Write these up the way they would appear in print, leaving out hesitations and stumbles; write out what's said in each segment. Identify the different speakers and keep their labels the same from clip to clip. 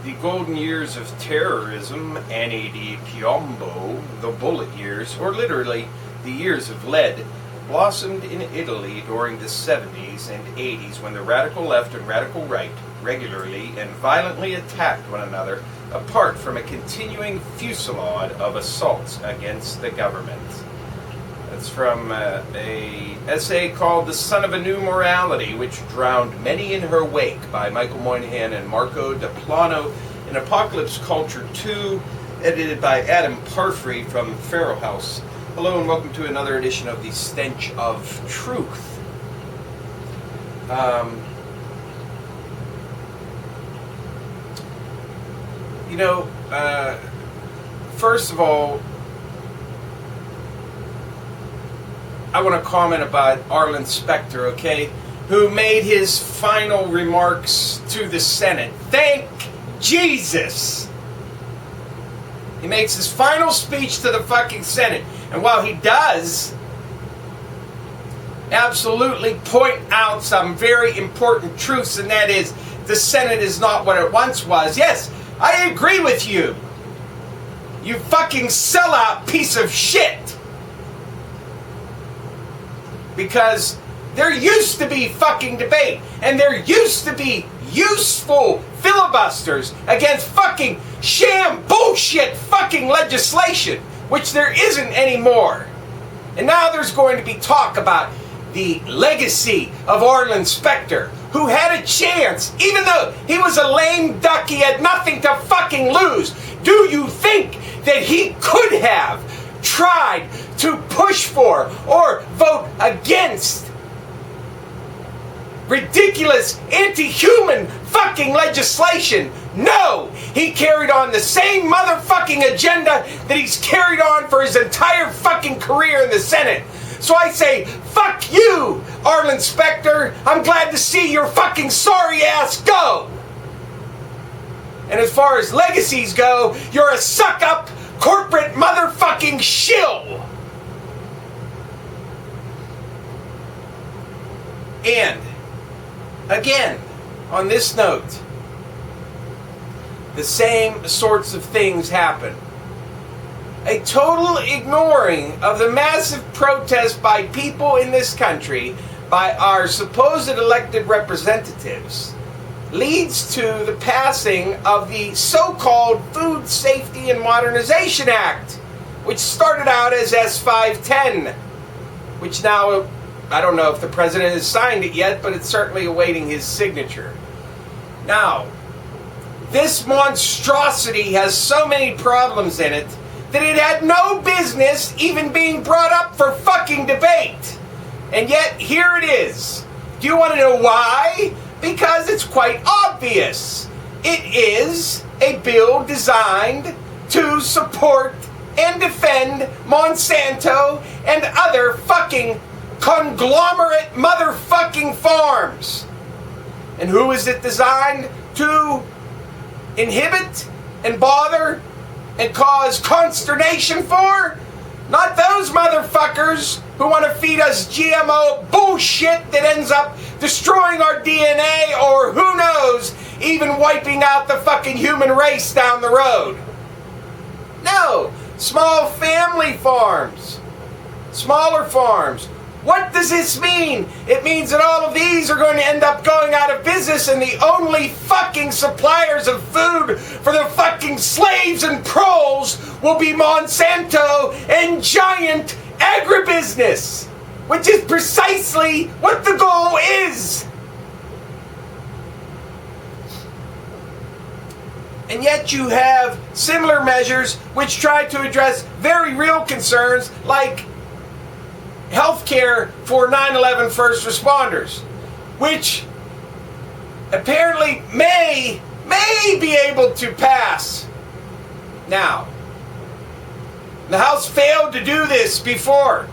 Speaker 1: The golden years of terrorism, anni di piombo, the bullet years, or literally the years of lead, blossomed in Italy during the 70s and 80s when the radical left and radical right regularly and violently attacked one another, apart from a continuing fusillade of assaults against the government. That's from a essay called The Son of a New Morality, which drowned many in her wake, by Michael Moynihan and Marco De Plano, in Apocalypse Culture 2, edited by Adam Parfrey from Pharaoh House. Hello and welcome to another edition of the Stench of Truth. First of all, I want to comment about Arlen Specter, okay, who made his final remarks to the Senate. Thank Jesus! He makes his final speech to the fucking Senate. And while he does absolutely point out some very important truths, and that is, the Senate is not what it once was. Yes, I agree with you. You fucking sellout piece of shit. Because there used to be fucking debate, and there used to be useful filibusters against fucking sham bullshit fucking legislation, which there isn't anymore. And now there's going to be talk about the legacy of Arlen Specter, who had a chance, even though he was a lame duck, he had nothing to fucking lose. Do you think that he could have tried to push for or vote against ridiculous, anti-human fucking legislation? No! He carried on the same motherfucking agenda that he's carried on for his entire fucking career in the Senate. So I say, fuck you, Arlen Specter. I'm glad to see your fucking sorry ass go. And as far as legacies go, you're a suck-up corporate motherfucking shill. And, again, on this note, the same sorts of things happen. A total ignoring of the massive protest by people in this country, by our supposed elected representatives, leads to the passing of the so-called Food Safety and Modernization Act, which started out as S510, which now, I don't know if the president has signed it yet, but it's certainly awaiting his signature. Now, this monstrosity has so many problems in it that it had no business even being brought up for fucking debate. And yet, here it is. Do you want to know why? Because it's quite obvious. It is a bill designed to support and defend Monsanto and other fucking conglomerate motherfucking farms. And who is it designed to inhibit and bother and cause consternation for? Not those motherfuckers who want to feed us GMO bullshit that ends up destroying our DNA, or who knows, even wiping out the fucking human race down the road. No, small family farms, smaller farms. What does this mean? It means that all of these are going to end up going out of business, and the only fucking suppliers of food for the fucking slaves and proles will be Monsanto and giant agribusiness, which is precisely what the goal is. And yet you have similar measures which try to address very real concerns like healthcare for 9/11 first responders, which apparently may be able to pass. Now, the House failed to do this before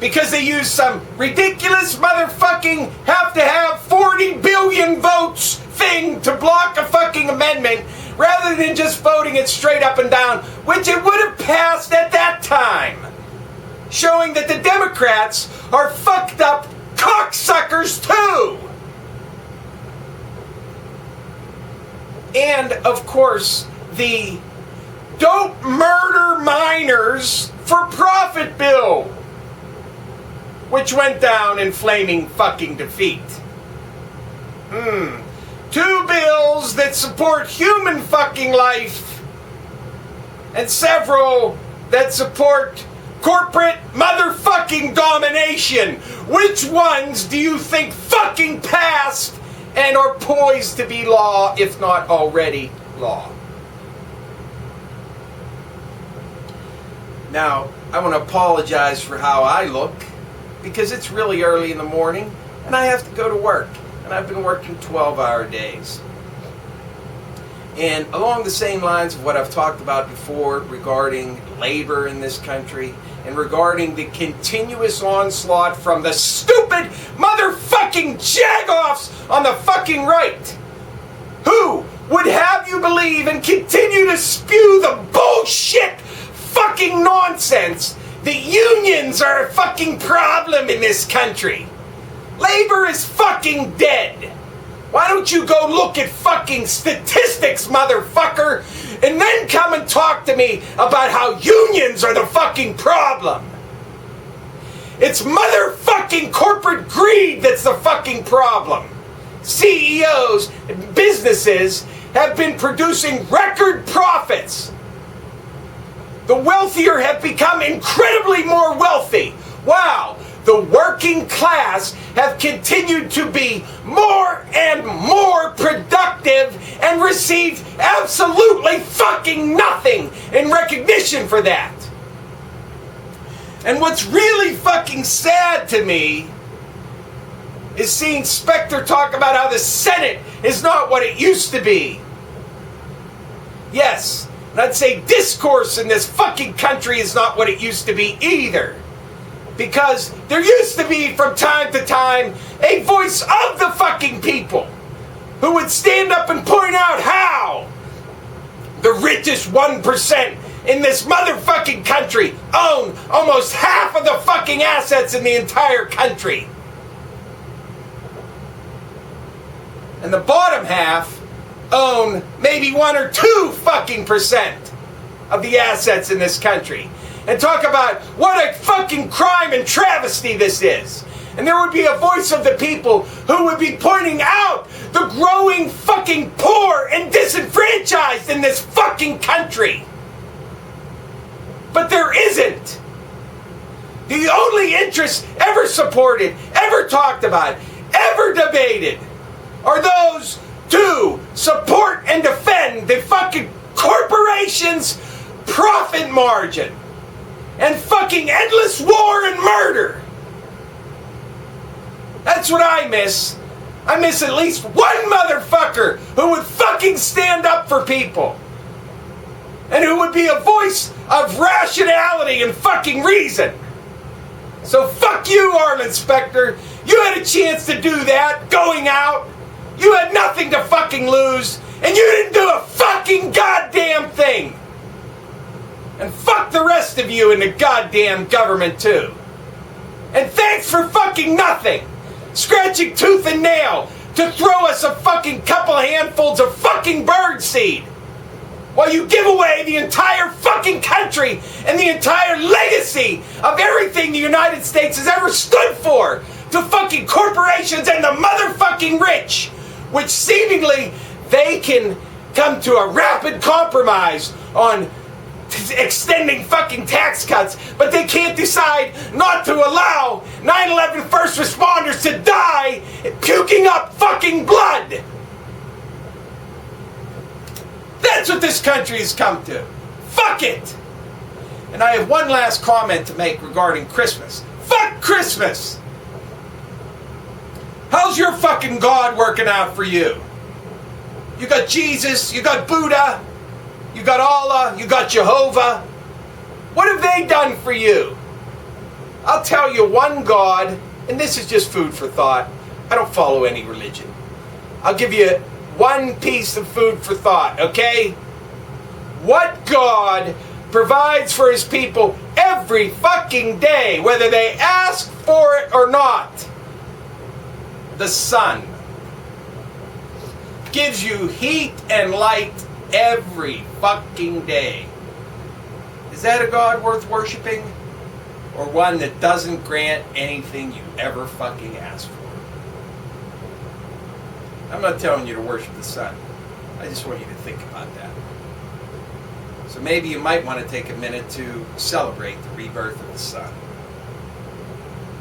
Speaker 1: because they used some ridiculous motherfucking have to have 40 billion votes thing to block a fucking amendment rather than just voting it straight up and down, which it would have passed at that time, showing that the Democrats are fucked up cocksuckers too. And, of course, the don't murder minors for profit bill, which went down in flaming fucking defeat. Two bills that support human fucking life, and several that support corporate motherfucking domination. Which ones do you think fucking passed and are poised to be law, if not already law? Now, I want to apologize for how I look, because it's really early in the morning and I have to go to work, and I've been working 12-hour days. And along the same lines of what I've talked about before regarding labor in this country, and regarding the continuous onslaught from the stupid motherfucking jagoffs on the fucking right, who would have you believe and continue to spew the bullshit fucking nonsense that unions are a fucking problem in this country. Labor is fucking dead. Why don't you go look at fucking statistics, motherfucker, and then come and talk to me about how unions are the fucking problem? It's motherfucking corporate greed that's the fucking problem. CEOs and businesses have been producing record profits. The wealthier have become incredibly more wealthy. Wow. The working class have continued to be more and more productive and received absolutely fucking nothing in recognition for that. And what's really fucking sad to me is seeing Specter talk about how the Senate is not what it used to be. Yes, and I'd say discourse in this fucking country is not what it used to be either. Because there used to be, from time to time, a voice of the fucking people who would stand up and point out how the richest 1% in this motherfucking country own almost half of the fucking assets in the entire country. And the bottom half own maybe 1 or 2 fucking percent of the assets in this country. And talk about what a fucking crime and travesty this is. And there would be a voice of the people who would be pointing out the growing fucking poor and disenfranchised in this fucking country. But there isn't. The only interests ever supported, ever talked about, ever debated are those to support and defend the fucking corporation's profit margin. And fucking endless war and murder. That's what I miss. I miss at least one motherfucker who would fucking stand up for people. And who would be a voice of rationality and fucking reason. So fuck you, Arlen Specter. You had a chance to do that, going out. You had nothing to fucking lose. And you didn't do a fucking goddamn thing. And fuck the rest of you in the goddamn government too. And thanks for fucking nothing. Scratching tooth and nail to throw us a fucking couple handfuls of fucking birdseed. While you give away the entire fucking country and the entire legacy of everything the United States has ever stood for to fucking corporations and the motherfucking rich. Which seemingly they can come to a rapid compromise on extending fucking tax cuts, but they can't decide not to allow 9/11 first responders to die puking up fucking blood. That's what this country has come to. Fuck it! And I have one last comment to make regarding Christmas. Fuck Christmas! How's your fucking God working out for you? You got Jesus, you got Buddha, you got Allah, you got Jehovah. What have they done for you? I'll tell you one God, and this is just food for thought. I don't follow any religion. I'll give you one piece of food for thought, okay? What God provides for his people every fucking day, whether they ask for it or not? The sun. gives you heat and light every fucking day. Is that a God worth worshiping? Or one that doesn't grant anything you ever fucking ask for? I'm not telling you to worship the sun. I just want you to think about that. So maybe you might want to take a minute to celebrate the rebirth of the sun.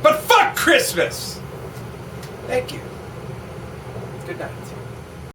Speaker 1: But fuck Christmas! Thank you. Good night.